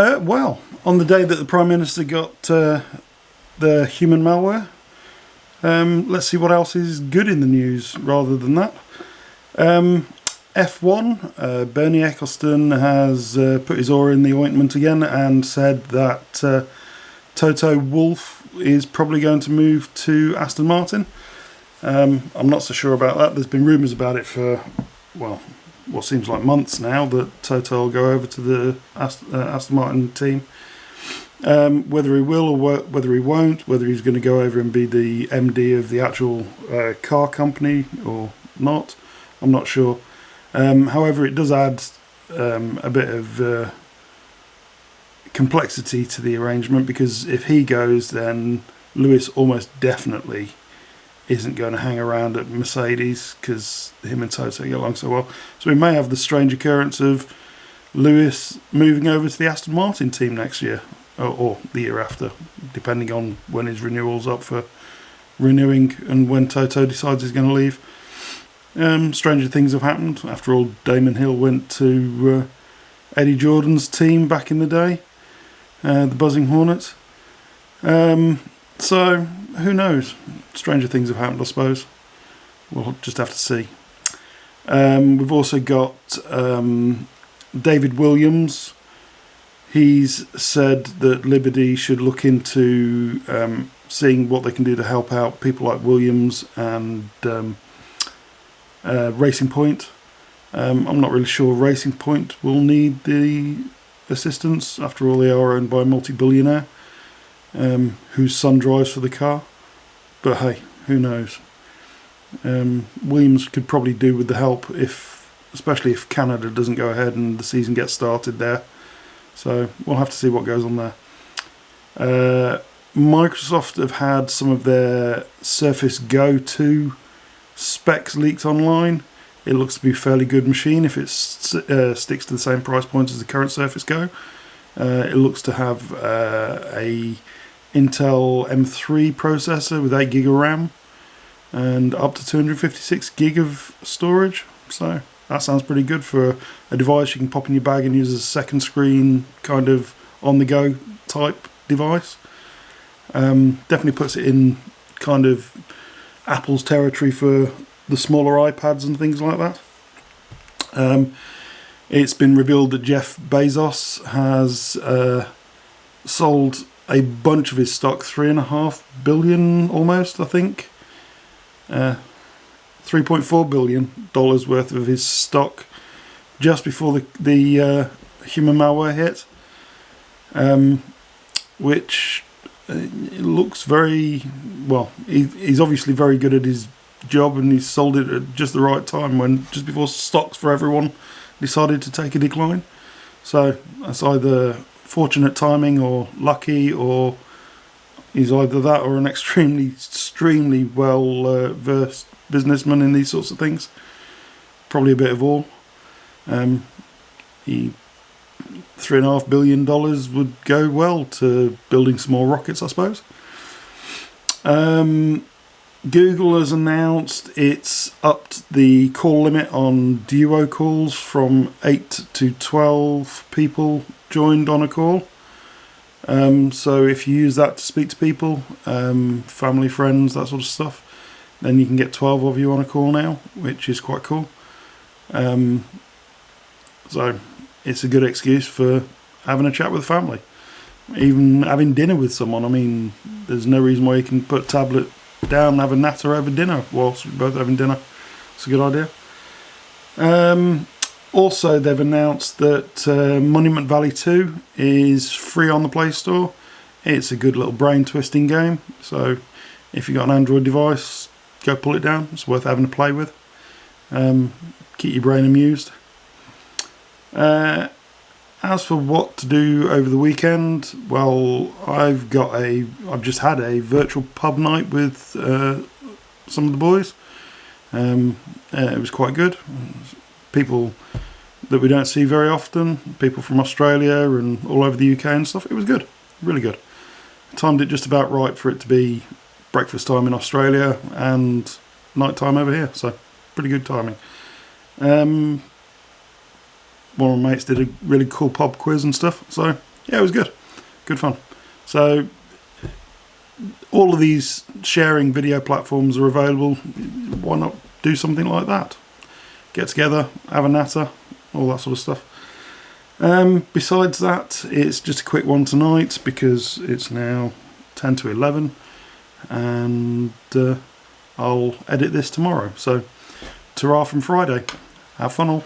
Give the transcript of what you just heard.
Well, on the day that the Prime Minister got the human malware, let's see what else is good in the news rather than that. F1, Bernie Ecclestone has put his oar in the ointment again and said that Toto Wolff is probably going to move to Aston Martin. I'm not so sure about that. There's been rumours about it for, well, what seems like months now, that Toto will go over to the Aston Martin team. Whether he will or whether he won't, whether he's going to go over and be the MD of the actual car company or not, I'm not sure. However, it does add a bit of complexity to the arrangement, because if he goes, then Lewis almost definitely isn't going to hang around at Mercedes, because him and Toto get along so well. So we may have the strange occurrence of Lewis moving over to the Aston Martin team next year, or the year after, depending on when his renewal's up for renewing and when Toto decides he's going to leave. Stranger things have happened. After all, Damon Hill went to Eddie Jordan's team back in the day, the Buzzing Hornets. So, who knows? Stranger things have happened, I suppose. We'll just have to see. We've also got David Williams. He's said that Liberty should look into seeing what they can do to help out people like Williams and Racing Point. I'm not really sure Racing Point will need the assistance. After all, they are owned by a multi-billionaire whose son drives for the car. But hey, who knows? Williams could probably do with the help, especially if Canada doesn't go ahead and the season gets started there. So we'll have to see what goes on there. Microsoft have had some of their Surface Go 2 specs leaked online. It looks to be a fairly good machine if it sticks to the same price point as the current Surface Go. It looks to have a Intel M3 processor with 8GB of RAM and up to 256 gig of storage. So that sounds pretty good for a device you can pop in your bag and use as a second screen, kind of on-the-go type device. Definitely puts it in kind of Apple's territory for the smaller iPads and things like that. It's been revealed that Jeff Bezos has sold a bunch of his stock, $3.5 billion almost, I think. $3.4 billion worth of his stock just before the human malware hit, which it looks very well. He's obviously very good at his job, and he sold it at just the right time, just before stocks for everyone decided to take a decline. So that's either fortunate timing or lucky, or he's either that or an extremely well versed businessman in these sorts of things. Probably a bit of all. $3.5 billion would go well to building some more rockets, I suppose. Google has announced it's upped the call limit on duo calls from 8 to 12 people joined on a call. So if you use that to speak to people, family, friends, that sort of stuff, then you can get 12 of you on a call now, which is quite cool. So it's a good excuse for having a chat with family, even having dinner with someone. I mean, there's no reason why you can put a tablet down and have a natter over dinner whilst you're both having dinner. It's a good idea. Also, they've announced that Monument Valley 2 is free on the Play Store. It's a good little brain twisting game, so if you've got an Android device, go pull it down. It's worth having a play with. Keep your brain amused. As for what to do over the weekend, well, I've just had a virtual pub night with some of the boys. It was quite good. People that we don't see very often, people from Australia and all over the UK and stuff. It was good, really good. Timed it just about right for it to be breakfast time in Australia and night time over here, so pretty good timing. One of my mates did a really cool pub quiz and stuff, so yeah, it was good. Good fun. So all of these sharing video platforms are available. Why not do something like that? Get together, have a natter, all that sort of stuff. Besides that, it's just a quick one tonight because it's now 10 to 11 and I'll edit this tomorrow. So, ta-ra from Friday. Have fun all.